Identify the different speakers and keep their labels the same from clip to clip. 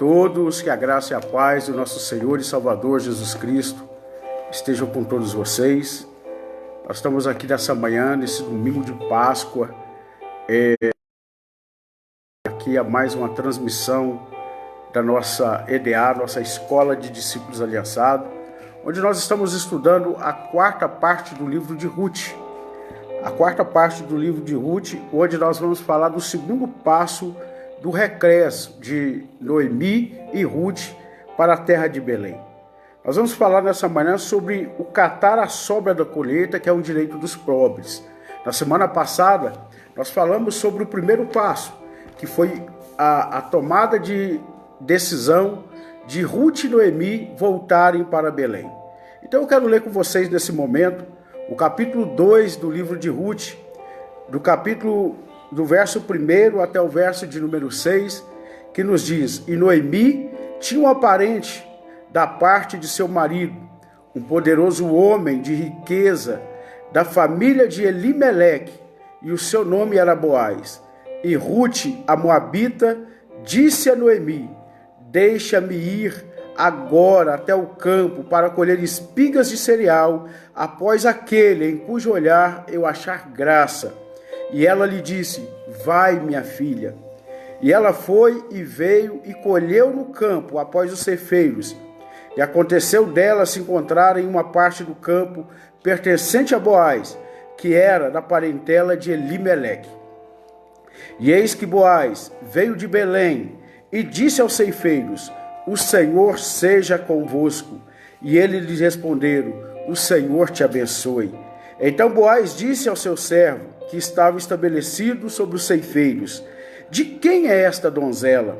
Speaker 1: todos, que a graça e a paz do nosso Senhor e Salvador Jesus Cristo estejam com todos vocês. Nós estamos aqui nessa manhã, nesse domingo de Páscoa, aqui a mais uma transmissão da nossa EDA, nossa Escola de Discípulos Aliançados, onde nós estamos estudando a quarta parte do livro de Ruth. A quarta parte do livro de Ruth, onde nós vamos falar do segundo passo do regresso de Noemi e Ruth para a terra de Belém. Nós vamos falar nessa manhã sobre o catar a sobra da colheita, que é um direito dos pobres. Na semana passada, nós falamos sobre o primeiro passo, que foi a tomada de decisão de Ruth e Noemi voltarem para Belém. Então eu quero ler com vocês nesse momento o capítulo 2 do livro de Ruth, do verso 1 até o verso de número 6, que nos diz: E Noemi tinha um parente da parte de seu marido, um poderoso homem de riqueza, da família de Elimeleque, e o seu nome era Boaz. E Ruth, a moabita, disse a Noemi: Deixa-me ir agora até o campo para colher espigas de cereal, após aquele em cujo olhar eu achar graça. E ela lhe disse: Vai, minha filha. E ela foi e veio e colheu no campo após os ceifeiros. E aconteceu dela se encontrar em uma parte do campo pertencente a Boaz, que era da parentela de Elimeleque. E eis que Boaz veio de Belém e disse aos ceifeiros: O Senhor seja convosco. E eles lhe responderam: O Senhor te abençoe. Então Boaz disse ao seu servo, que estava estabelecido sobre os ceifeiros: De quem é esta donzela?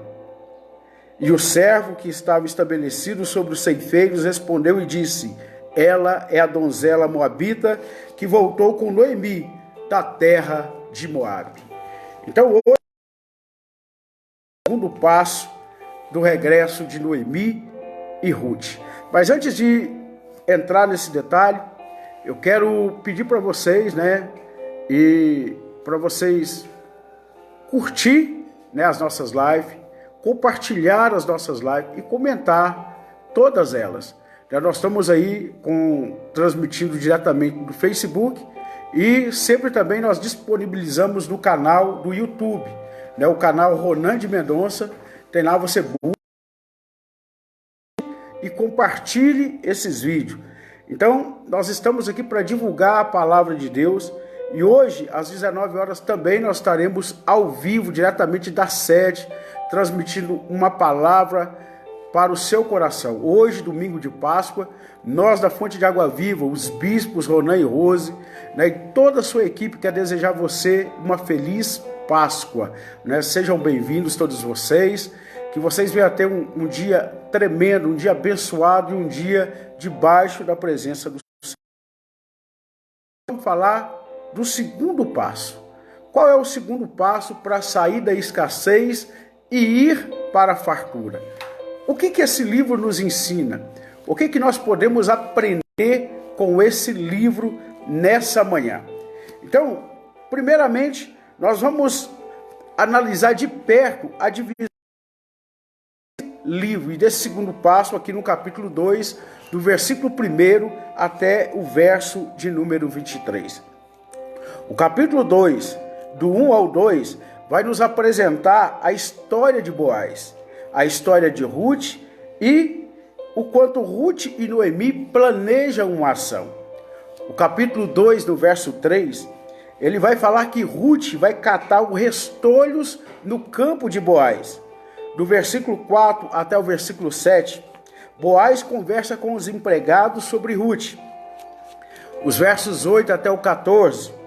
Speaker 1: E o servo que estava estabelecido sobre os ceifeiros respondeu e disse: Ela é a donzela moabita que voltou com Noemi da terra de Moabe. Então hoje, o segundo passo do regresso de Noemi e Ruth. Mas antes de entrar nesse detalhe, eu quero pedir para vocês, e para vocês curtir, as nossas lives, compartilhar as nossas lives e comentar todas elas. Nós estamos aí transmitindo diretamente do Facebook e sempre também nós disponibilizamos no canal do YouTube, o canal Ronan de Mendonça. Tem lá, você busca e compartilhe esses vídeos. Então, nós estamos aqui para divulgar a palavra de Deus. E hoje, às 19 horas, também nós estaremos ao vivo, diretamente da sede, transmitindo uma palavra para o seu coração. Hoje, domingo de Páscoa, nós da Fonte de Água Viva, os bispos Ronan e Rose, e toda a sua equipe quer desejar a você uma feliz Páscoa. Sejam bem-vindos todos vocês, que vocês venham ter um dia tremendo, um dia abençoado e um dia debaixo da presença do Senhor. Vamos falar do segundo passo. Qual é o segundo passo para sair da escassez e ir para a fartura? O que esse livro nos ensina? O que nós podemos aprender com esse livro nessa manhã? Então, primeiramente, nós vamos analisar de perto a divisão desse livro e desse segundo passo aqui no capítulo 2, do versículo 1 até o verso de número 23. O capítulo 2, do 1 ao 2, vai nos apresentar a história de Boaz, a história de Ruth e o quanto Ruth e Noemi planejam uma ação. O capítulo 2, no verso 3, ele vai falar que Ruth vai catar os restolhos no campo de Boaz. Do versículo 4 até o versículo 7, Boaz conversa com os empregados sobre Ruth. Os versos 8 até o 14,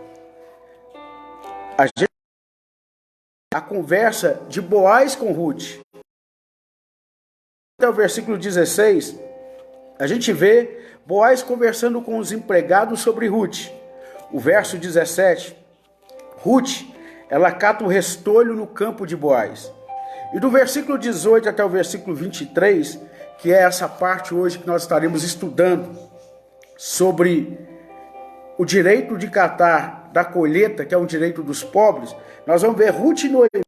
Speaker 1: a conversa de Boaz com Ruth. Até o versículo 16, a gente vê Boaz conversando com os empregados sobre Ruth. O verso 17, Ruth, ela cata o restolho no campo de Boaz. E do versículo 18 até o versículo 23, que é essa parte hoje que nós estaremos estudando sobre o direito de catar da colheita, que é um direito dos pobres, nós vamos ver Ruth e Noemi,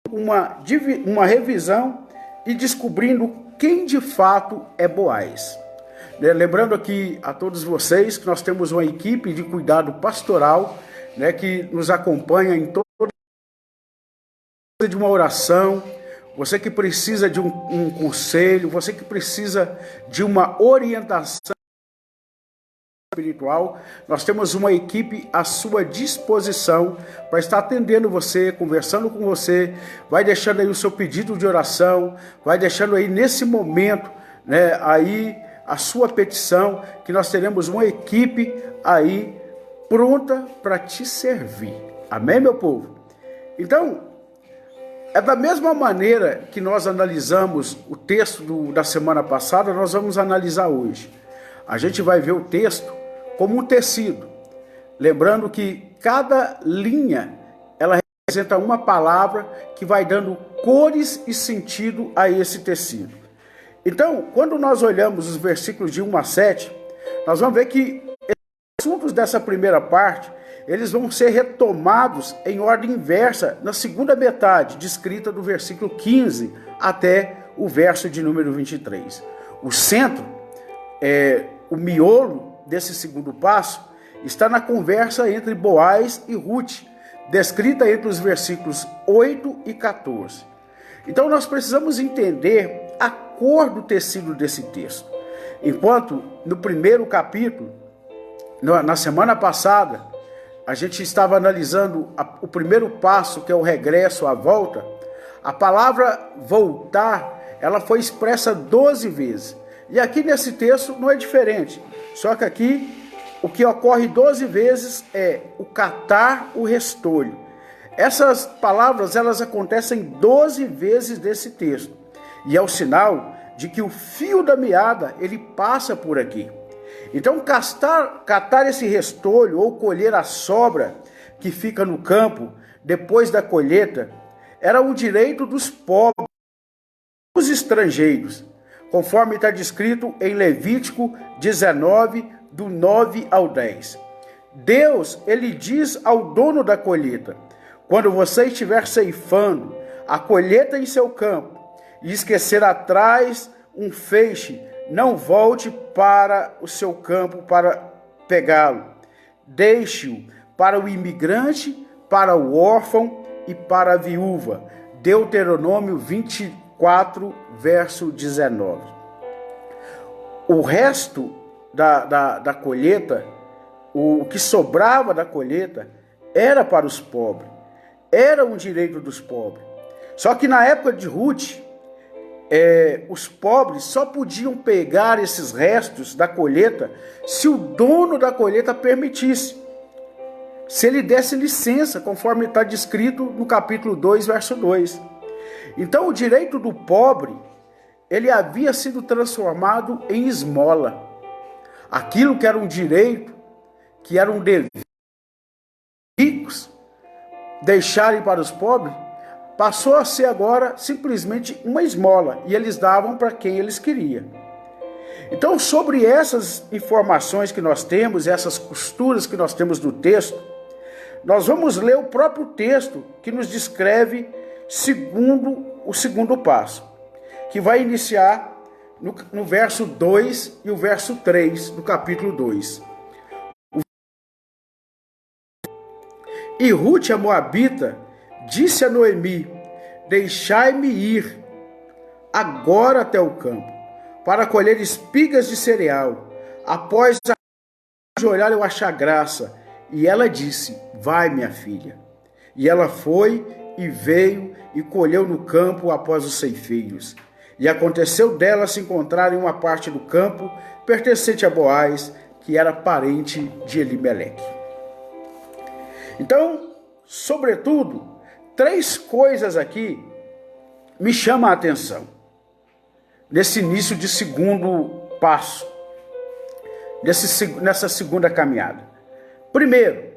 Speaker 1: uma revisão e descobrindo quem de fato é Boaz. Lembrando aqui a todos vocês que nós temos uma equipe de cuidado pastoral, que nos acompanha em toda de uma oração, você que precisa de um conselho, você que precisa de uma orientação espiritual, nós temos uma equipe à sua disposição para estar atendendo você, conversando com você, vai deixando aí o seu pedido de oração, vai deixando aí nesse momento, aí a sua petição, que nós teremos uma equipe aí pronta para te servir. Amém, meu povo? Então, é da mesma maneira que nós analisamos o texto da semana passada, nós vamos analisar hoje. A gente vai ver o texto como um tecido. Lembrando que cada linha, ela representa uma palavra que vai dando cores e sentido a esse tecido. Então, quando nós olhamos os versículos de 1 a 7, nós vamos ver que os assuntos dessa primeira parte, eles vão ser retomados em ordem inversa na segunda metade, descrita do versículo 15 até o verso de número 23. O centro, o miolo desse segundo passo, está na conversa entre Boaz e Ruth, descrita entre os versículos 8 e 14. Então nós precisamos entender a cor do tecido desse texto. Enquanto no primeiro capítulo, na semana passada, a gente estava analisando o primeiro passo, que é o regresso, a volta. A palavra voltar, ela foi expressa 12 vezes. E aqui nesse texto não é diferente. Só que aqui, o que ocorre 12 vezes é o catar o restolho. Essas palavras, elas acontecem 12 vezes nesse texto. E é o sinal de que o fio da meada, ele passa por aqui. Então, catar esse restolho ou colher a sobra que fica no campo depois da colheita era um direito dos pobres, dos estrangeiros, conforme está descrito em Levítico 19, do 9 ao 10. Deus, ele diz ao dono da colheita: quando você estiver ceifando a colheita em seu campo e esquecer atrás um feixe, não volte para o seu campo para pegá-lo. Deixe-o para o imigrante, para o órfão e para a viúva. Deuteronômio 24, verso 19. O resto da colheita, o que sobrava da colheita, era para os pobres. Era um direito dos pobres. Só que na época de Ruth, os pobres só podiam pegar esses restos da colheita se o dono da colheita permitisse. Se ele desse licença, conforme está descrito no capítulo 2, verso 2. Então o direito do pobre, ele havia sido transformado em esmola. Aquilo que era um direito, que era um dever, ricos deixarem para os pobres, passou a ser agora simplesmente uma esmola, e eles davam para quem eles queriam. Então, sobre essas informações que nós temos, essas costuras que nós temos do texto, nós vamos ler o próprio texto que nos descreve o segundo passo, que vai iniciar no verso 2 e o verso 3 do capítulo 2. E Ruth, a moabita, disse a Noemi: deixai-me ir agora até o campo, para colher espigas de cereal. Após de olhar eu achar graça. E ela disse: vai, minha filha. E ela foi e veio e colheu no campo após os ceifeiros. E aconteceu dela se encontrar em uma parte do campo pertencente a Boaz, que era parente de Elimeleque. Então, sobretudo, 3 coisas aqui me chamam a atenção nesse início de segundo passo, nessa segunda caminhada. Primeiro,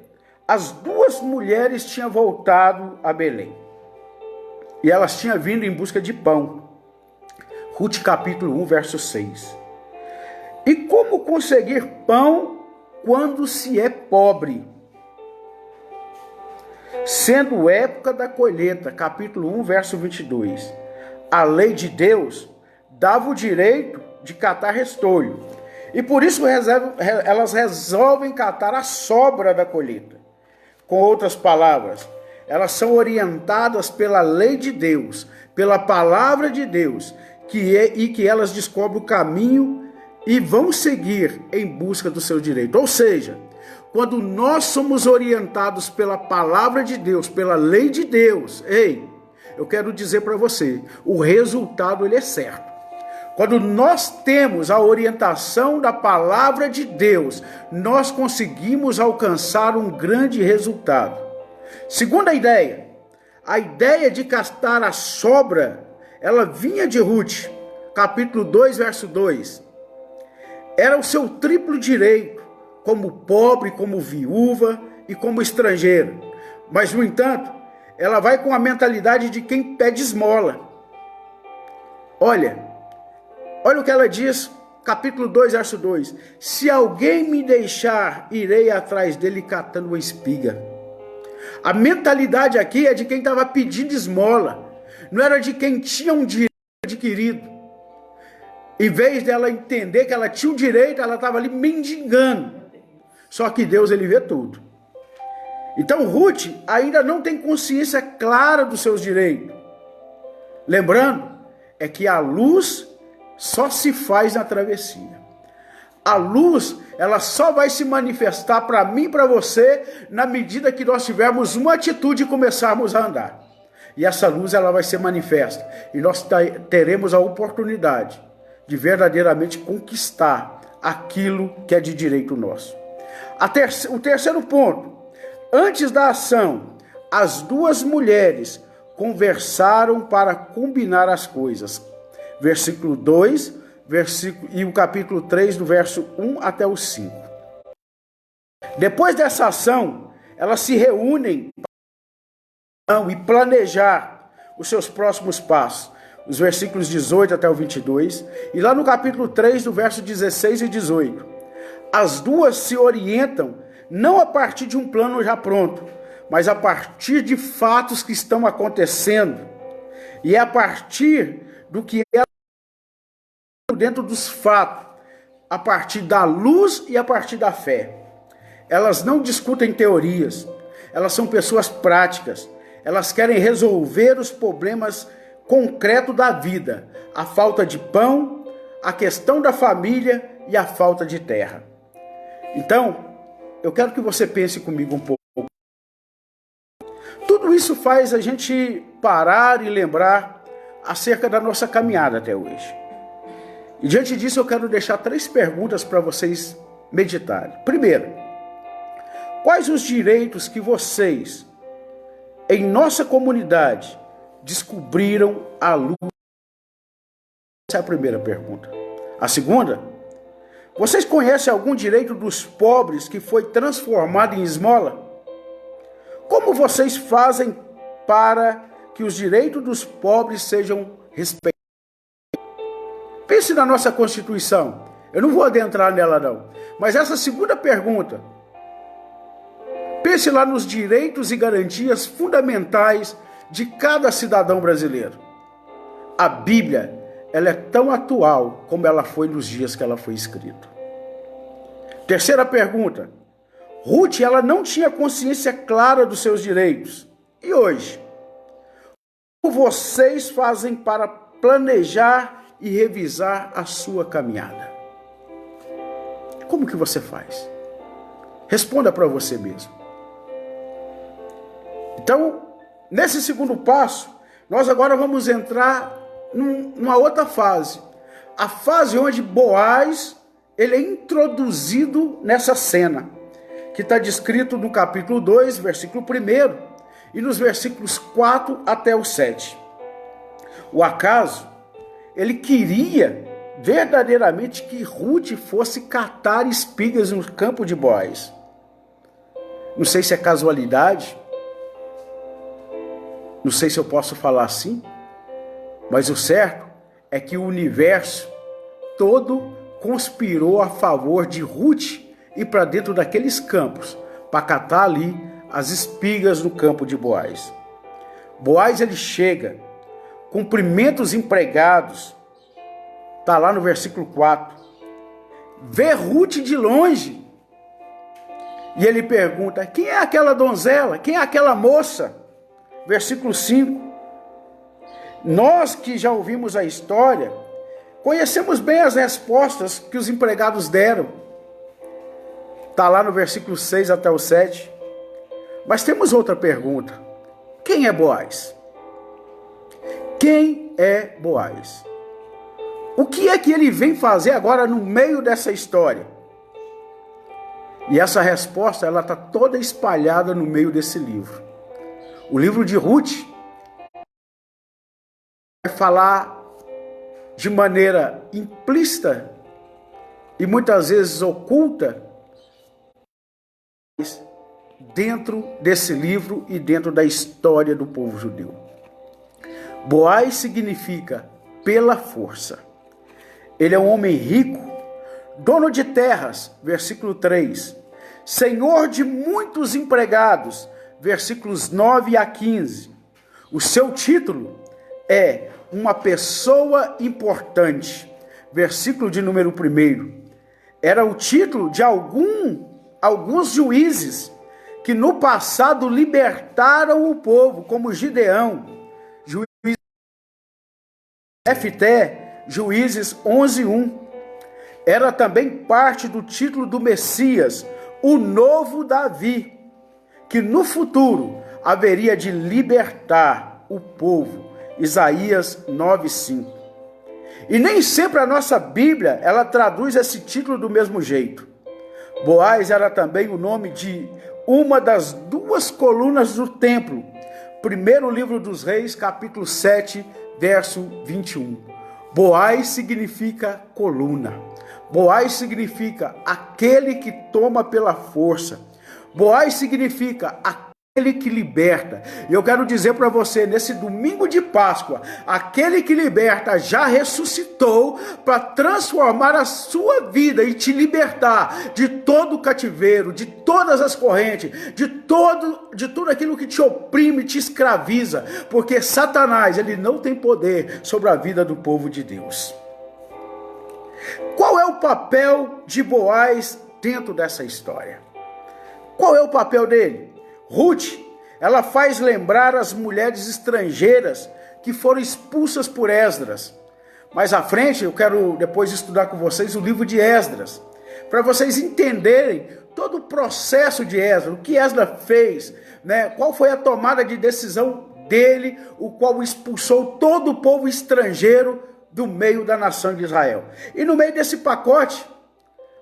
Speaker 1: as 2 mulheres tinham voltado a Belém e elas tinham vindo em busca de pão. Ruth capítulo 1, verso 6. E como conseguir pão quando se é pobre? Sendo época da colheita, capítulo 1, verso 22. a lei de Deus dava o direito de catar restolho. E por isso elas resolvem catar a sobra da colheita. Com outras palavras, elas são orientadas pela lei de Deus, pela palavra de Deus, e que elas descobrem o caminho e vão seguir em busca do seu direito. Ou seja, quando nós somos orientados pela palavra de Deus, pela lei de Deus, eu quero dizer para você, o resultado ele é certo. Quando nós temos a orientação da palavra de Deus, nós conseguimos alcançar um grande resultado. Segunda ideia, a ideia de catar a sobra, ela vinha de Ruth, capítulo 2, verso 2. Era o seu triplo direito, como pobre, como viúva e como estrangeiro. Mas, no entanto, ela vai com a mentalidade de quem pede esmola. Olha o que ela diz, capítulo 2, verso 2. Se alguém me deixar, irei atrás dele catando uma espiga. A mentalidade aqui é de quem estava pedindo esmola. Não era de quem tinha um direito adquirido. Em vez dela entender que ela tinha o direito, ela estava ali mendigando. Só que Deus, ele vê tudo. Então Ruth ainda não tem consciência clara dos seus direitos. Lembrando, é que a luz só se faz na travessia. A luz, ela só vai se manifestar para mim e para você na medida que nós tivermos uma atitude e começarmos a andar. E essa luz, ela vai ser manifesta. E nós teremos a oportunidade de verdadeiramente conquistar aquilo que é de direito nosso. O terceiro ponto. Antes da ação, as duas mulheres conversaram para combinar as coisas. Versículo 2, e o capítulo 3, do verso 1 até o 5. Depois dessa ação, elas se reúnem e planejar os seus próximos passos. Os versículos 18 até o 22. E lá no capítulo 3, do verso 16 e 18. As duas se orientam não a partir de um plano já pronto, mas a partir de fatos que estão acontecendo. E é a partir do que é dentro dos fatos, a partir da luz e a partir da fé. Elas não discutem teorias, elas são pessoas práticas, elas querem resolver os problemas concretos da vida, a falta de pão, a questão da família e a falta de terra. Então, eu quero que você pense comigo um pouco. Tudo isso faz a gente parar e lembrar acerca da nossa caminhada até hoje. E diante disso eu quero deixar 3 perguntas para vocês meditarem. Primeiro, quais os direitos que vocês, em nossa comunidade, descobriram à luz? Essa é a primeira pergunta. A segunda, vocês conhecem algum direito dos pobres que foi transformado em esmola? Como vocês fazem para que os direitos dos pobres sejam respeitados? Pense na nossa Constituição. Eu não vou adentrar nela não. Mas essa segunda pergunta. Pense lá nos direitos e garantias fundamentais de cada cidadão brasileiro. A Bíblia, ela é tão atual como ela foi nos dias que ela foi escrita. Terceira pergunta. Ruth, ela não tinha consciência clara dos seus direitos. E hoje? Como vocês fazem para planejar e revisar a sua caminhada? Como que você faz? Responda para você mesmo. Então, nesse segundo passo, nós agora vamos entrar numa outra fase. A fase onde Boaz, ele é introduzido nessa cena, que está descrito no capítulo 2, versículo 1, e nos versículos 4 até o 7. O acaso, ele queria verdadeiramente que Ruth fosse catar espigas no campo de Boaz. Não sei se é casualidade, não sei se eu posso falar assim, mas o certo é que o universo todo conspirou a favor de Ruth ir para dentro daqueles campos, para catar ali as espigas no campo de Boaz. Boaz, ele chega cumprimenta os empregados. Está lá no versículo 4. Vê Ruth de longe. E ele pergunta: quem é aquela donzela? Quem é aquela moça? Versículo 5. Nós que já ouvimos a história, conhecemos bem as respostas que os empregados deram. Está lá no versículo 6 até o 7. Mas temos outra pergunta. Quem é Boaz? Quem é Boaz? O que é que ele vem fazer agora no meio dessa história? E essa resposta, ela está toda espalhada no meio desse livro. O livro de Ruth vai falar de maneira implícita e muitas vezes oculta dentro desse livro e dentro da história do povo judeu. Boaz significa pela força. Ele é um homem rico, dono de terras, versículo 3. Senhor de muitos empregados, versículos 9 a 15. O seu título é uma pessoa importante, versículo de número 1. Era o título de alguns juízes que no passado libertaram o povo, como Gideão, Jefté, Juízes 11:1. Era também parte do título do Messias, o novo Davi, que no futuro haveria de libertar o povo. Isaías 9:5. E nem sempre a nossa Bíblia, ela traduz esse título do mesmo jeito. Boaz era também o nome de uma das duas colunas do templo. Primeiro livro dos Reis, capítulo 7, verso 21. Boaz significa coluna. Boaz significa aquele que toma pela força. Boaz significa aquele que liberta. E eu quero dizer para você, nesse domingo de Páscoa, aquele que liberta já ressuscitou para transformar a sua vida e te libertar de todo o cativeiro, de todas as correntes, de tudo aquilo que te oprime, te escraviza, porque Satanás, ele não tem poder sobre a vida do povo de Deus. Qual é o papel de Boaz dentro dessa história? Qual é o papel dele? Ruth, ela faz lembrar as mulheres estrangeiras que foram expulsas por Esdras. Mais à frente, eu quero depois estudar com vocês o livro de Esdras, para vocês entenderem todo o processo de Esdras, o que Esdras fez, né? Qual foi a tomada de decisão dele, o qual expulsou todo o povo estrangeiro do meio da nação de Israel. E no meio desse pacote,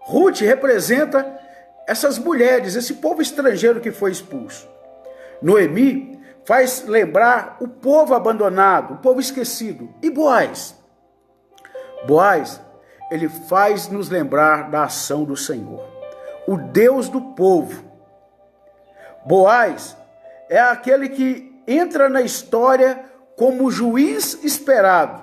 Speaker 1: Ruth representa essas mulheres, esse povo estrangeiro que foi expulso. Noemi faz lembrar o povo abandonado, o povo esquecido. E Boaz? Boaz, ele faz nos lembrar da ação do Senhor, o Deus do povo. Boaz é aquele que entra na história como juiz esperado,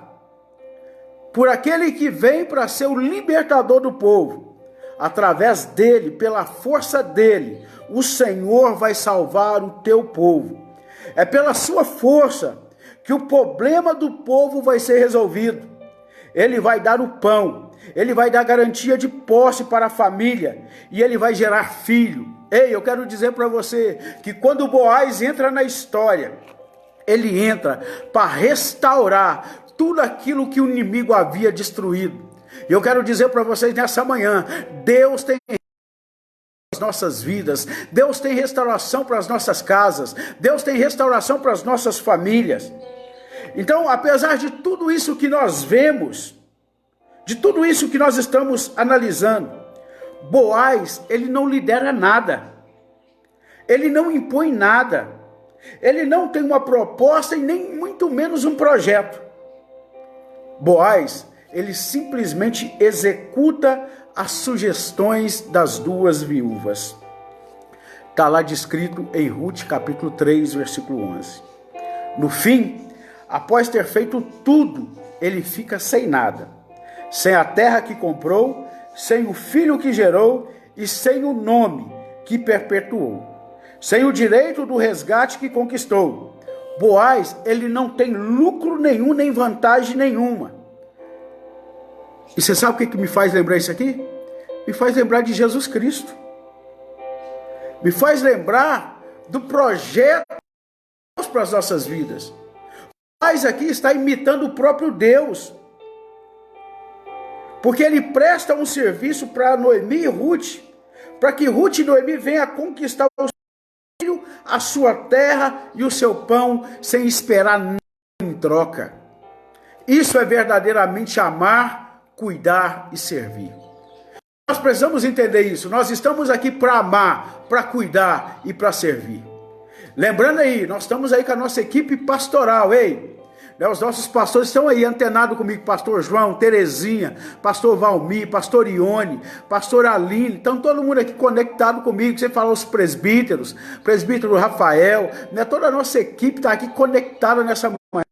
Speaker 1: por aquele que vem para ser o libertador do povo. Através dele, pela força dele, o Senhor vai salvar o teu povo. É pela sua força que o problema do povo vai ser resolvido. Ele vai dar o pão, ele vai dar garantia de posse para a família e ele vai gerar filho. Ei, eu quero dizer para você que quando Boaz entra na história, ele entra para restaurar tudo aquilo que o inimigo havia destruído. E eu quero dizer para vocês nessa manhã, Deus tem as nossas vidas, Deus tem restauração para as nossas casas, Deus tem restauração para as nossas famílias. Então, apesar de tudo isso que nós vemos, de tudo isso que nós estamos analisando, Boaz, ele não lidera nada, ele não impõe nada, ele não tem uma proposta e nem muito menos um projeto. Boaz, ele simplesmente executa as sugestões das duas viúvas. Está lá descrito em Ruth, capítulo 3, versículo 11. No fim, após ter feito tudo, ele fica sem nada. Sem a terra que comprou, sem o filho que gerou e sem o nome que perpetuou. Sem o direito do resgate que conquistou. Boaz, ele não tem lucro nenhum, nem vantagem nenhuma. E você sabe o que me faz lembrar isso aqui? Me faz lembrar de Jesus Cristo. Me faz lembrar do projeto de Deus para as nossas vidas. Boaz aqui está imitando o próprio Deus. Porque ele presta um serviço para Noemi e Ruth, para que Ruth e Noemi venham conquistar o filho, a sua terra e o seu pão, sem esperar nada em troca. Isso é verdadeiramente amar, cuidar e servir. Nós precisamos entender isso. Nós estamos aqui para amar, para cuidar e para servir. Lembrando aí, nós estamos aí com a nossa equipe pastoral, ei? Os nossos pastores estão aí antenados comigo, pastor João, Terezinha, pastor Valmir, pastor Ione, pastor Aline, estão todo mundo aqui conectado comigo. Você fala os presbíteros, presbítero Rafael, né? Toda a nossa equipe está aqui conectada nessa manhã.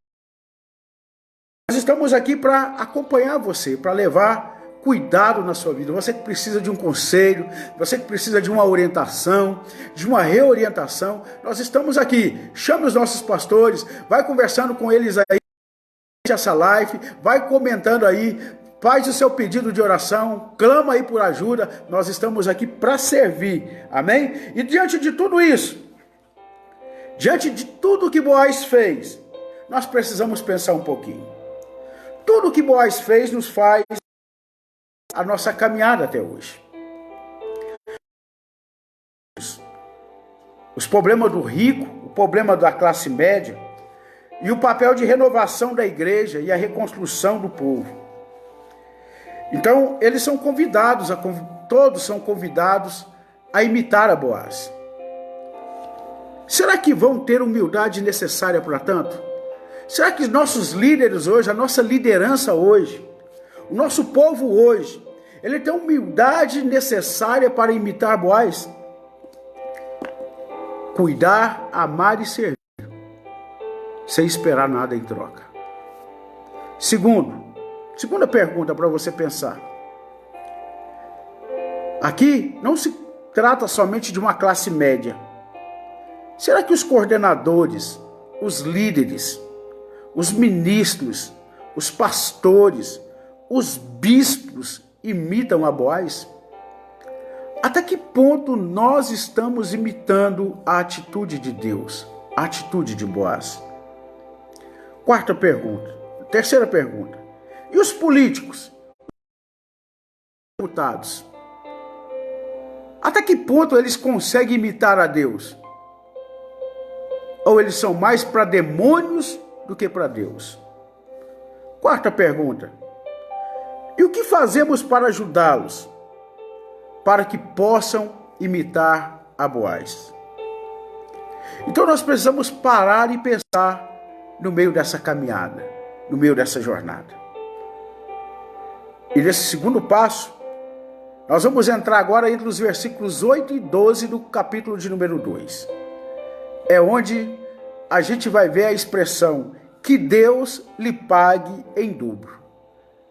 Speaker 1: Nós estamos aqui para acompanhar você, para levar cuidado na sua vida. Você que precisa de um conselho, você que precisa de uma orientação, de uma reorientação, nós estamos aqui. Chame os nossos pastores, vai conversando com eles aí, essa live, vai comentando aí, faz o seu pedido de oração, clama aí por ajuda. Nós estamos aqui para servir, amém? E diante de tudo isso, diante de tudo que Boaz fez, nós precisamos pensar um pouquinho. Tudo que Boaz fez nos faz a nossa caminhada até hoje. Os problemas do rico, o problema da classe média e o papel de renovação da igreja e a reconstrução do povo. Então, eles são convidados, todos são convidados a imitar a Boaz. Será que vão ter humildade necessária para tanto? Será que nossos líderes hoje, a nossa liderança hoje, o nosso povo hoje, ele tem humildade necessária para imitar Boaz? Cuidar, amar e servir, sem esperar nada em troca. Segunda pergunta para você pensar. Aqui não se trata somente de uma classe média. Será que os coordenadores, os líderes, os ministros, os pastores, os bispos imitam a Boaz? Até que ponto nós estamos imitando a atitude de Deus, a atitude de Boaz? Terceira pergunta. E os políticos? Deputados? Até que ponto eles conseguem imitar a Deus? Ou eles são mais para demônios do que para Deus? Quarta pergunta. E o que fazemos para ajudá-los, para que possam imitar a Boaz? Então nós precisamos parar e pensar no meio dessa caminhada, no meio dessa jornada. E nesse segundo passo, nós vamos entrar agora entre os versículos 8 e 12 do capítulo de número 2. É onde a gente vai ver a expressão que Deus lhe pague em dobro.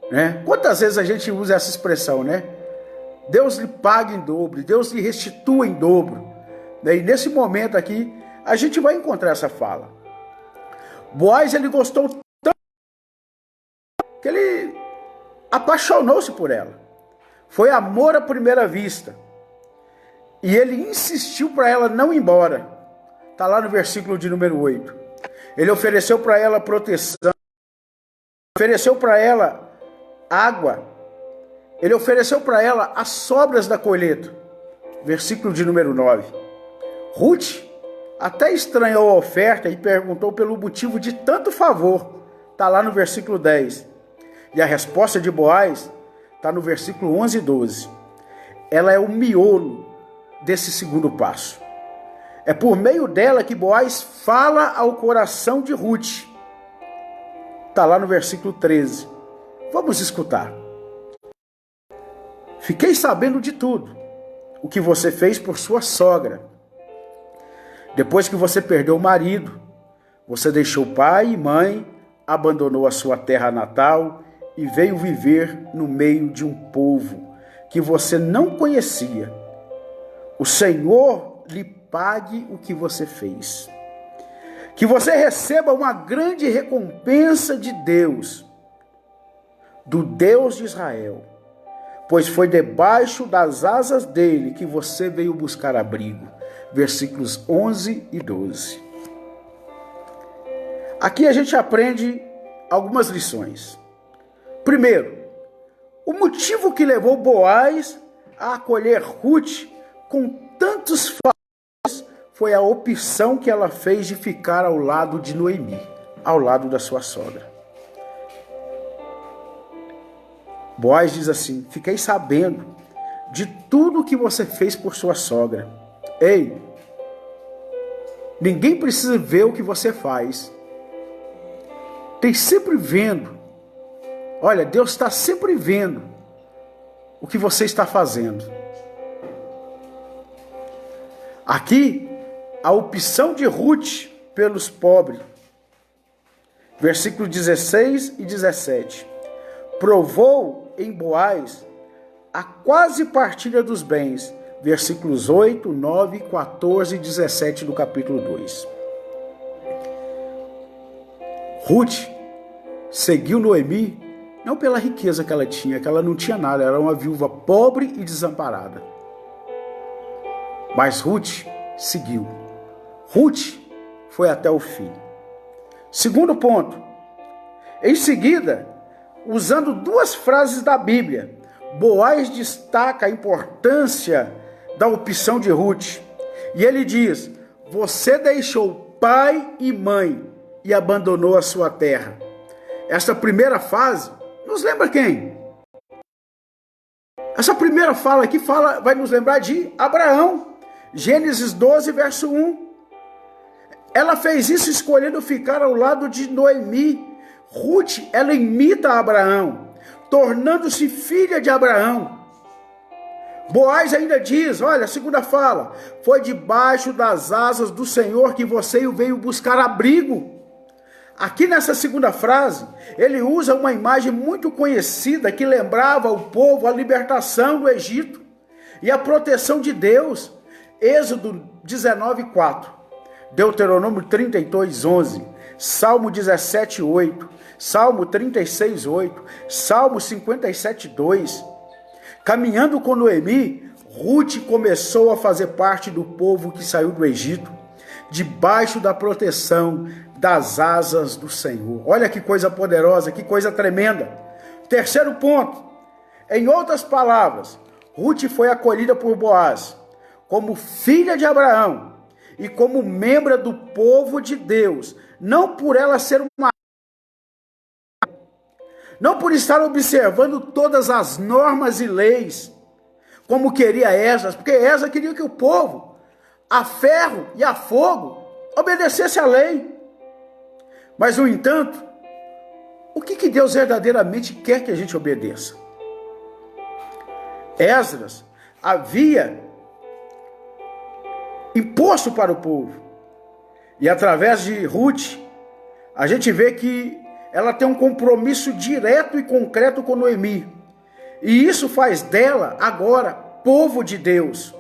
Speaker 1: Né? Quantas vezes a gente usa essa expressão, né? Deus lhe paga em dobro, Deus lhe restitua em dobro. E nesse momento aqui, a gente vai encontrar essa fala. Boaz, ele gostou tanto que ele apaixonou-se por ela. Foi amor à primeira vista. E ele insistiu para ela não ir embora. Está lá no versículo de número 8. Ele ofereceu para ela proteção, ofereceu para ela água, ele ofereceu para ela as sobras da colheita. Versículo de número 9. Ruth até estranhou a oferta e perguntou pelo motivo de tanto favor. Está lá no versículo 10. E a resposta de Boaz está no versículo 11 e 12. Ela é o miolo desse segundo passo. É por meio dela que Boaz fala ao coração de Ruth. Está lá no versículo 13. Vamos escutar. Fiquei sabendo de tudo, o que você fez por sua sogra. Depois que você perdeu o marido, você deixou pai e mãe, abandonou a sua terra natal e veio viver no meio de um povo que você não conhecia. O Senhor lhe pague o que você fez. Que você receba uma grande recompensa de Deus, do Deus de Israel, pois foi debaixo das asas dele que você veio buscar abrigo. Versículos 11 e 12. Aqui a gente aprende algumas lições. Primeiro, o motivo que levou Boaz a acolher Ruth com tantos favores foi a opção que ela fez de ficar ao lado de Noemi, ao lado da sua sogra. Boaz diz assim: fiquei sabendo de tudo que você fez por sua sogra. Ei, ninguém precisa ver o que você faz. Tem sempre vendo. Olha, Deus está sempre vendo o que você está fazendo. Aqui, a opção de Ruth pelos pobres. Versículos 16 e 17. Provou em Boaz a quase partilha dos bens. Versículos 8, 9, 14 e 17 do capítulo 2. Ruth seguiu Noemi não pela riqueza que ela tinha, que ela não tinha nada, era uma viúva pobre e desamparada. Mas Ruth seguiu. Ruth foi até o fim. Segundo ponto. Em seguida, usando duas frases da Bíblia, Boaz destaca a importância da opção de Ruth. E ele diz: você deixou pai e mãe e abandonou a sua terra. Esta primeira frase nos lembra quem? Essa primeira fala aqui vai nos lembrar de Abraão. Gênesis 12, verso 1. Ela fez isso escolhendo ficar ao lado de Noemi. Ruth, ela imita Abraão, tornando-se filha de Abraão. Boaz ainda diz, olha, a segunda fala: foi debaixo das asas do Senhor que você veio buscar abrigo. Aqui nessa segunda frase, ele usa uma imagem muito conhecida que lembrava ao povo a libertação do Egito e a proteção de Deus. Êxodo 19:4, Deuteronômio 32:11, Salmo 17:8, Salmo 36:8, Salmo 57:2. Caminhando com Noemi, Ruth começou a fazer parte do povo que saiu do Egito, debaixo da proteção das asas do Senhor. Olha que coisa poderosa, que coisa tremenda. Terceiro ponto. Em outras palavras, Ruth foi acolhida por Boaz como filha de Abraão e como membro do povo de Deus, não por ela ser não por estar observando todas as normas e leis, como queria Esdras, porque Esdras queria que o povo, a ferro e a fogo, obedecesse à lei. Mas, no entanto, o que Deus verdadeiramente quer que a gente obedeça? Esdras havia imposto para o povo. E através de Ruth, a gente vê que ela tem um compromisso direto e concreto com Noemi. E isso faz dela, agora, povo de Deus.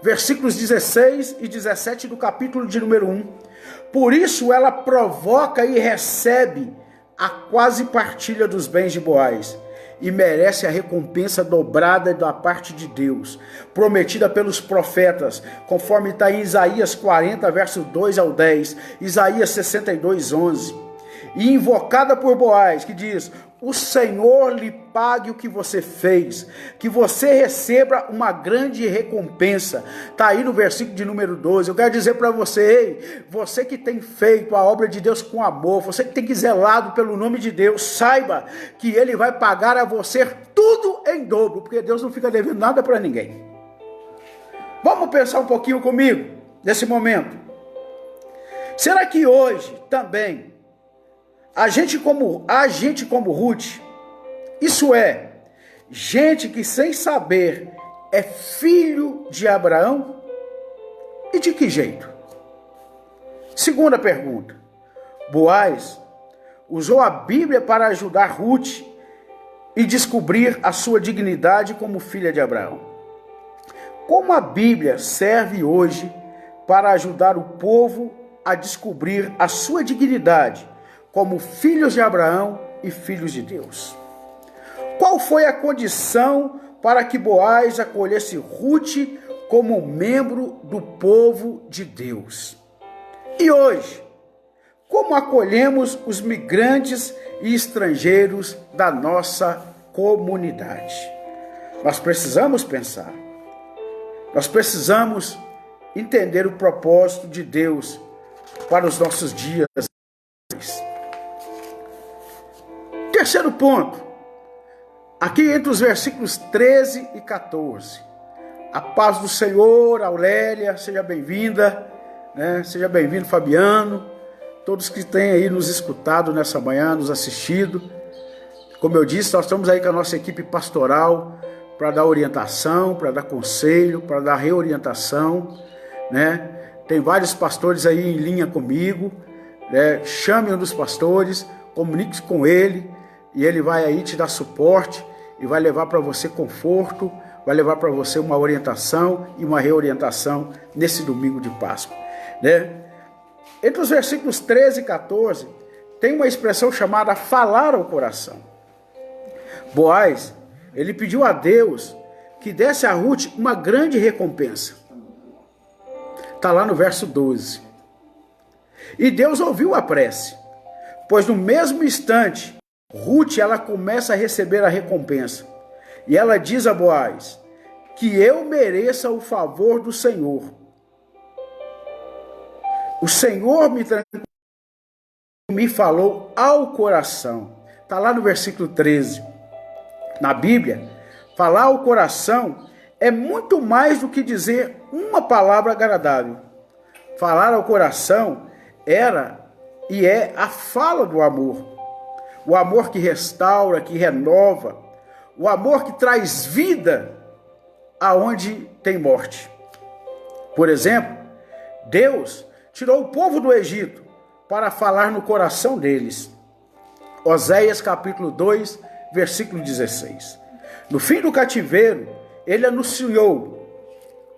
Speaker 1: Versículos 16 e 17 do capítulo de número 1. Por isso ela provoca e recebe a quase partilha dos bens de Boaz, e merece a recompensa dobrada da parte de Deus, prometida pelos profetas, conforme está em Isaías 40, verso 2 ao 10, Isaías 62, 11. E invocada por Boaz, que diz: o Senhor lhe pague o que você fez, que você receba uma grande recompensa. Está aí no versículo de número 12. Eu quero dizer para você, ei, você que tem feito a obra de Deus com amor, você que tem que zelado pelo nome de Deus, saiba que Ele vai pagar a você tudo em dobro, porque Deus não fica devendo nada para ninguém. Vamos pensar um pouquinho comigo, nesse momento. Será que hoje também a gente como Ruth, isso é, gente que sem saber é filho de Abraão? E de que jeito? Segunda pergunta. Boaz usou a Bíblia para ajudar Ruth e descobrir a sua dignidade como filha de Abraão. Como a Bíblia serve hoje para ajudar o povo a descobrir a sua dignidade como filhos de Abraão e filhos de Deus. Qual foi a condição para que Boaz acolhesse Ruth como membro do povo de Deus? E hoje, como acolhemos os migrantes e estrangeiros da nossa comunidade? Nós precisamos pensar. Nós precisamos entender o propósito de Deus para os nossos dias. Terceiro ponto, aqui entre os versículos 13 e 14. A paz do Senhor, Aurélia, seja bem-vinda, né? Seja bem-vindo, Fabiano, todos que têm aí nos escutado nessa manhã, nos assistido. Como eu disse, nós estamos aí com a nossa equipe pastoral para dar orientação, para dar conselho, para dar reorientação, né? Tem vários pastores aí em linha comigo, né? Chame um dos pastores, comunique-se com ele e ele vai aí te dar suporte e vai levar para você conforto, vai levar para você uma orientação e uma reorientação nesse domingo de Páscoa, né? Entre os versículos 13 e 14, tem uma expressão chamada falar ao coração. Boaz, ele pediu a Deus que desse a Ruth uma grande recompensa. Está lá no verso 12. E Deus ouviu a prece, pois no mesmo instante, Ruth ela começa a receber a recompensa. E ela diz a Boaz, que eu mereça o favor do Senhor. O Senhor me falou ao coração. Está lá no versículo 13. Na Bíblia, falar ao coração é muito mais do que dizer uma palavra agradável. Falar ao coração era e é a fala do amor. O amor que restaura, que renova. O amor que traz vida aonde tem morte. Por exemplo, Deus tirou o povo do Egito para falar no coração deles. Oséias capítulo 2, versículo 16. No fim do cativeiro, ele anunciou: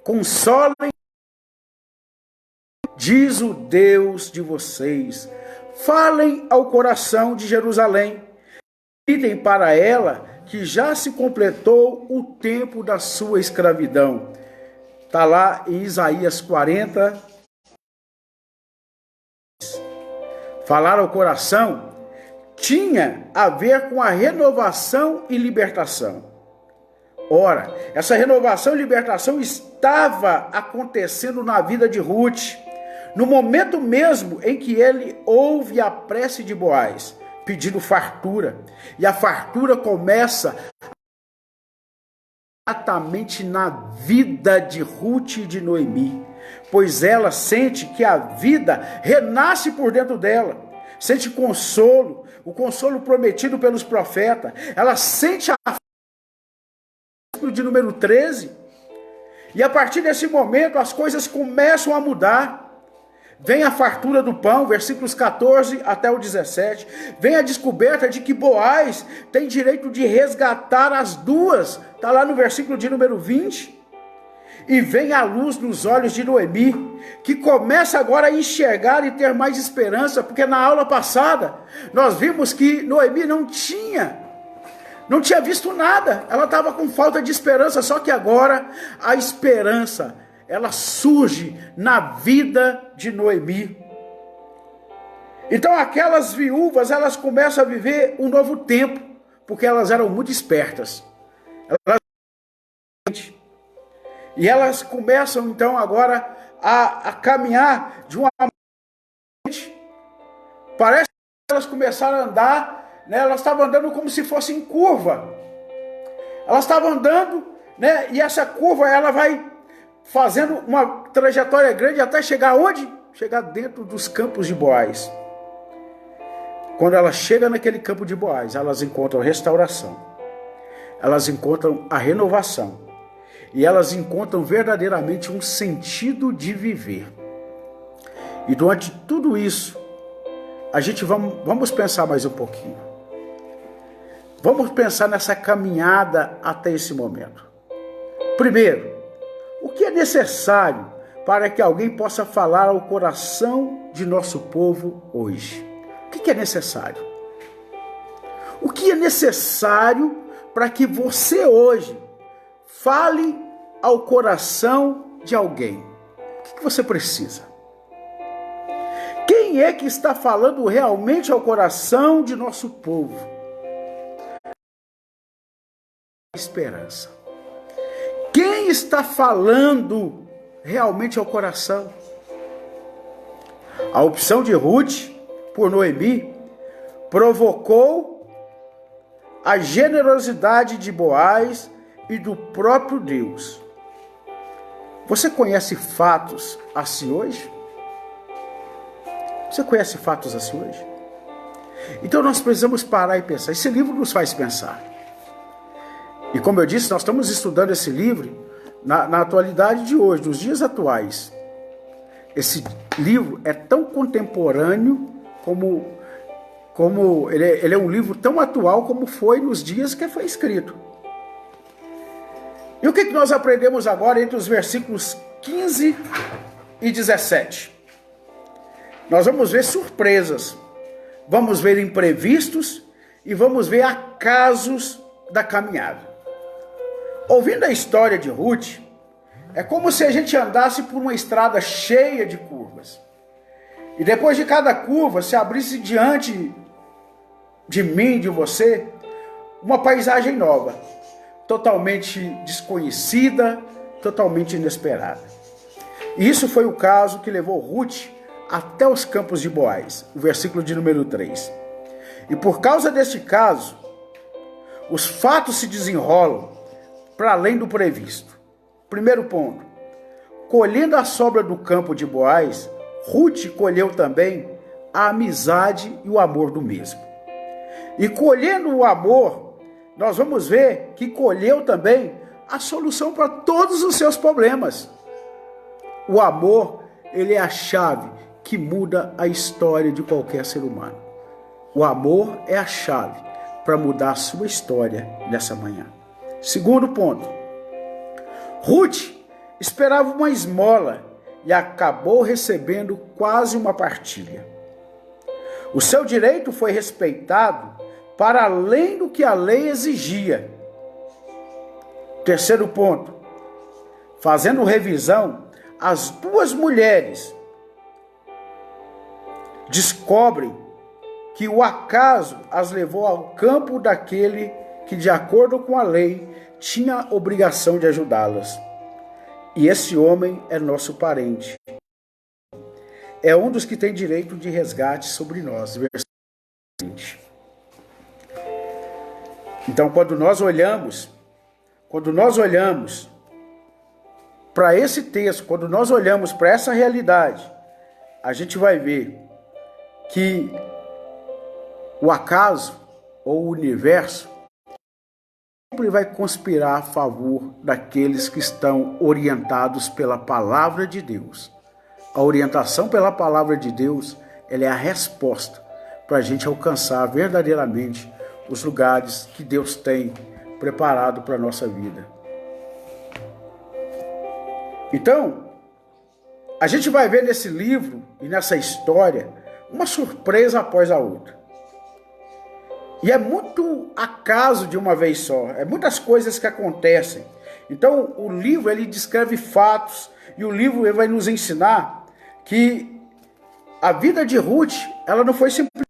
Speaker 1: consolem, diz o Deus de vocês, falem ao coração de Jerusalém, idem para ela que já se completou o tempo da sua escravidão. Está lá em Isaías 40. Falar ao coração tinha a ver com a renovação e libertação. Ora, essa renovação e libertação estava acontecendo na vida de Ruth, no momento mesmo em que ele ouve a prece de Boaz, pedindo fartura. E a fartura começa exatamente na vida de Ruth e de Noemi, pois ela sente que a vida renasce por dentro dela, sente consolo, o consolo prometido pelos profetas. Ela sente a de número 13, e a partir desse momento as coisas começam a mudar. Vem a fartura do pão, versículos 14 até o 17. Vem a descoberta de que Boaz tem direito de resgatar as duas. Está lá no versículo de número 20. E vem a luz nos olhos de Noemi, que começa agora a enxergar e ter mais esperança, porque na aula passada nós vimos que Noemi não tinha visto nada. Ela estava com falta de esperança, só que agora a esperança ela surge na vida de Noemi. Então aquelas viúvas, elas começam a viver um novo tempo, porque elas eram muito espertas. E elas começam então agora a caminhar de uma mente. Parece que elas começaram a andar, né? Elas estavam andando como se fosse em curva. Elas estavam andando, né? E essa curva ela vai fazendo uma trajetória grande até chegar onde? Chegar dentro dos campos de Boaz. Quando ela chega naquele campo de Boaz, elas encontram restauração. Elas encontram a renovação. E elas encontram verdadeiramente um sentido de viver. E durante tudo isso, a gente vamos pensar mais um pouquinho. Vamos pensar nessa caminhada até esse momento. Primeiro, o que é necessário para que alguém possa falar ao coração de nosso povo hoje. O que é necessário? O que é necessário para que você hoje fale ao coração de alguém? O que você precisa? Quem é que está falando realmente ao coração de nosso povo? Esperança. Quem está falando realmente ao coração? A opção de Ruth por Noemi provocou a generosidade de Boaz e do próprio Deus. Você conhece fatos assim hoje? Você conhece fatos assim hoje? Então nós precisamos parar e pensar. Esse livro nos faz pensar. E como eu disse, nós estamos estudando esse livro na atualidade de hoje, nos dias atuais. Esse livro é tão contemporâneo como ele é um livro tão atual como foi nos dias que foi escrito. E o que nós aprendemos agora entre os versículos 15 e 17? Nós vamos ver surpresas, vamos ver imprevistos e vamos ver acasos da caminhada. Ouvindo a história de Ruth, é como se a gente andasse por uma estrada cheia de curvas. E depois de cada curva se abrisse diante de mim, de você, uma paisagem nova, totalmente desconhecida, totalmente inesperada. E isso foi o caso que levou Ruth até os campos de Boaz, o versículo de número 3. E por causa deste caso, os fatos se desenrolam para além do previsto. Primeiro ponto: colhendo a sobra do campo de Boaz, Ruth colheu também a amizade e o amor do mesmo. E colhendo o amor, nós vamos ver que colheu também a solução para todos os seus problemas. O amor, ele é a chave que muda a história de qualquer ser humano. O amor é a chave para mudar a sua história nessa manhã. Segundo ponto: Ruth esperava uma esmola e acabou recebendo quase uma partilha. O seu direito foi respeitado para além do que a lei exigia. Terceiro ponto: fazendo revisão, as duas mulheres descobrem que o acaso as levou ao campo daquele que, de acordo com a lei, tinha a obrigação de ajudá-las. E esse homem é nosso parente. É um dos que tem direito de resgate sobre nós. Versículo 20. Então, quando nós olhamos para esse texto, quando nós olhamos para essa realidade, a gente vai ver que o acaso ou o universo sempre vai conspirar a favor daqueles que estão orientados pela palavra de Deus. A orientação pela palavra de Deus, ela é a resposta para a gente alcançar verdadeiramente os lugares que Deus tem preparado para a nossa vida. Então, a gente vai ver nesse livro e nessa história uma surpresa após a outra. E é muito acaso de uma vez só, é muitas coisas que acontecem. Então, o livro ele descreve fatos e o livro ele vai nos ensinar que a vida de Ruth, ela não foi simplesmente.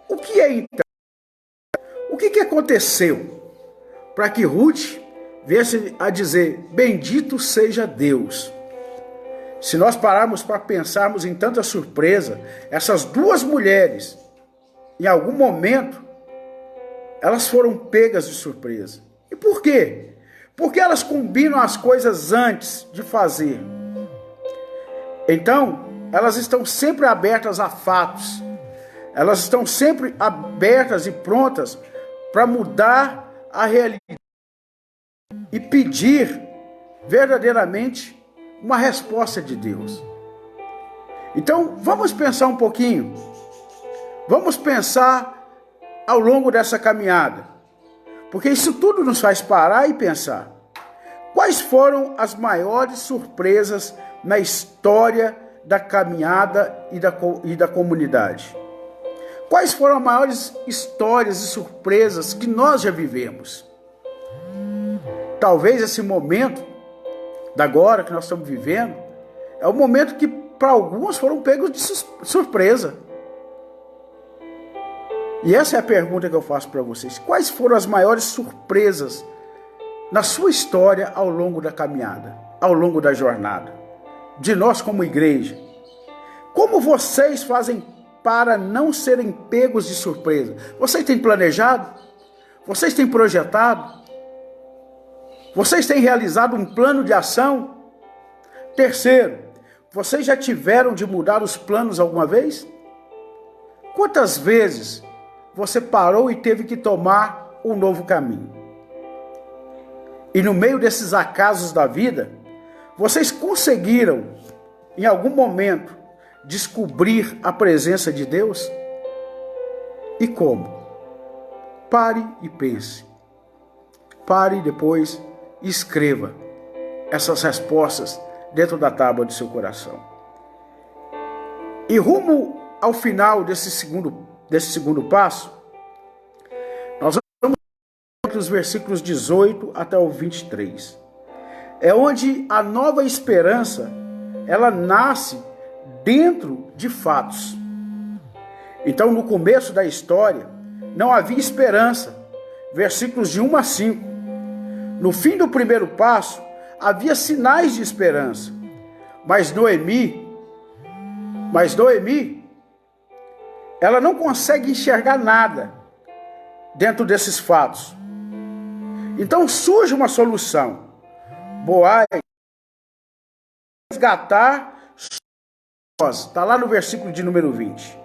Speaker 1: O que é então? O que aconteceu para que Ruth viesse a dizer: bendito seja Deus? Se nós pararmos para pensarmos em tanta surpresa, essas duas mulheres, em algum momento, elas foram pegas de surpresa. E por quê? Porque elas combinam as coisas antes de fazer. Então, elas estão sempre abertas a fatos. Elas estão sempre abertas e prontas para mudar a realidade e pedir verdadeiramente uma resposta de Deus. Então, vamos pensar um pouquinho. Vamos pensar ao longo dessa caminhada. Porque isso tudo nos faz parar e pensar. Quais foram as maiores surpresas na história da caminhada e da comunidade? Quais foram as maiores histórias e surpresas que nós já vivemos? Talvez esse momento, da agora que nós estamos vivendo, é o momento que para alguns foram pegos de surpresa. E essa é a pergunta que eu faço para vocês. Quais foram as maiores surpresas na sua história ao longo da caminhada, ao longo da jornada, de nós como igreja? Como vocês fazem para não serem pegos de surpresa? Vocês têm planejado? Vocês têm projetado? Vocês têm realizado um plano de ação? Terceiro, vocês já tiveram de mudar os planos alguma vez? Quantas vezes você parou e teve que tomar um novo caminho? E no meio desses acasos da vida, vocês conseguiram, em algum momento, descobrir a presença de Deus? E como? Pare e pense. Pare e depois escreva essas respostas dentro da tábua do seu coração. E rumo ao final desse segundo passo, nós vamos ler os versículos 18 até o 23. É onde a nova esperança, ela nasce dentro de fatos. Então, no começo da história, não havia esperança. Versículos de 1 a 5. No fim do primeiro passo, havia sinais de esperança. Mas Noemi, ela não consegue enxergar nada dentro desses fatos. Então surge uma solução. Boaz resgatar, está lá no versículo de número 20.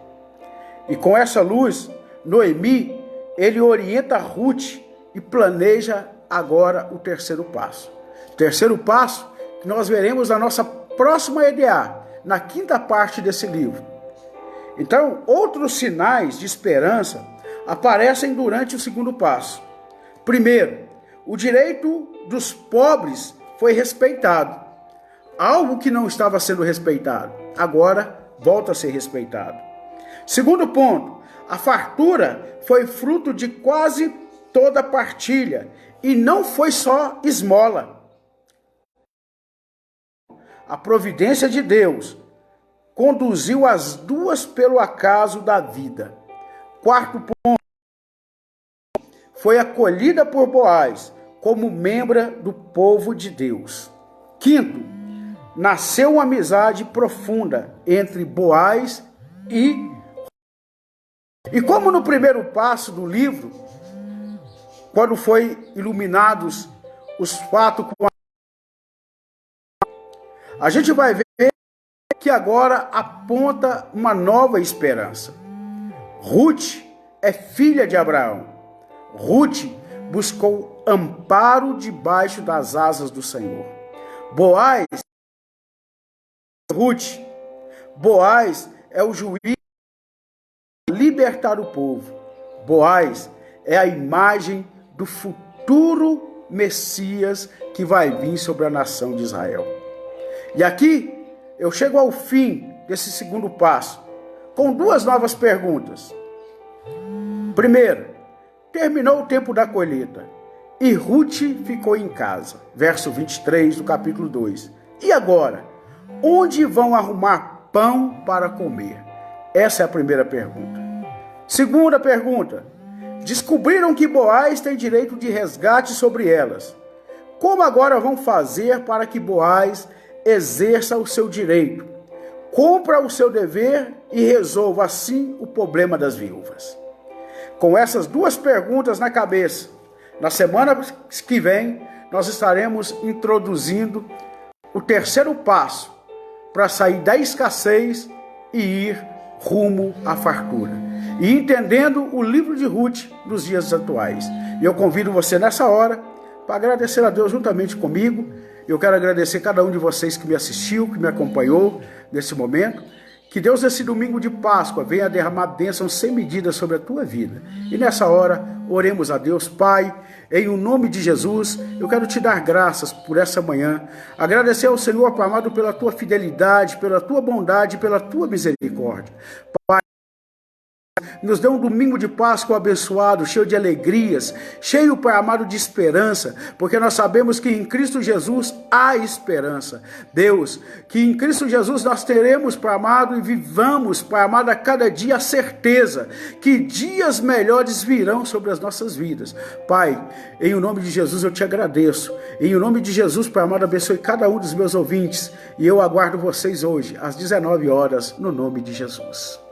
Speaker 1: E com essa luz, Noemi, ele orienta Ruth e planeja agora o terceiro passo. Terceiro passo que nós veremos na nossa próxima EDA, na quinta parte desse livro. Então, outros sinais de esperança aparecem durante o segundo passo. Primeiro, o direito dos pobres foi respeitado. Algo que não estava sendo respeitado, agora volta a ser respeitado. Segundo ponto, a fartura foi fruto de quase toda a partilha e não foi só esmola. A providência de Deus conduziu as duas pelo acaso da vida. Quarto ponto, foi acolhida por Boaz como membro do povo de Deus. Quinto, nasceu uma amizade profunda entre Boaz e como no primeiro passo do livro, quando foi iluminados os fatos com a gente vai ver que agora aponta uma nova esperança. Ruth é filha de Abraão. Ruth buscou amparo debaixo das asas do Senhor. Boaz é o juiz que libertar o povo. Boaz é a imagem do futuro Messias que vai vir sobre a nação de Israel. E aqui eu chego ao fim desse segundo passo com duas novas perguntas. Primeiro, terminou o tempo da colheita e Ruth ficou em casa. Verso 23 do capítulo 2. E agora? Onde vão arrumar pão para comer? Essa é a primeira pergunta. Segunda pergunta. Descobriram que Boaz tem direito de resgate sobre elas. Como agora vão fazer para que Boaz exerça o seu direito, cumpra o seu dever e resolva assim o problema das viúvas? Com essas duas perguntas na cabeça, na semana que vem, nós estaremos introduzindo o terceiro passo para sair da escassez e ir rumo à fartura. E entendendo o livro de Ruth nos dias atuais. E eu convido você nessa hora para agradecer a Deus juntamente comigo. Eu quero agradecer cada um de vocês que me assistiu, que me acompanhou nesse momento. Que Deus, nesse domingo de Páscoa, venha derramar bênção sem medida sobre a tua vida. E nessa hora, oremos a Deus. Pai, em o nome de Jesus, eu quero te dar graças por essa manhã. Agradecer ao Senhor, Pai amado, pela tua fidelidade, pela tua bondade, pela tua misericórdia. Pai, nos dê um domingo de Páscoa abençoado, cheio de alegrias, cheio, Pai amado, de esperança, porque nós sabemos que em Cristo Jesus há esperança. Deus, que em Cristo Jesus nós teremos, Pai amado, e vivamos, Pai amado, a cada dia a certeza que dias melhores virão sobre as nossas vidas. Pai, em o nome de Jesus eu te agradeço. Em o nome de Jesus, Pai amado, abençoe cada um dos meus ouvintes, e eu aguardo vocês hoje, às 19 horas, no nome de Jesus.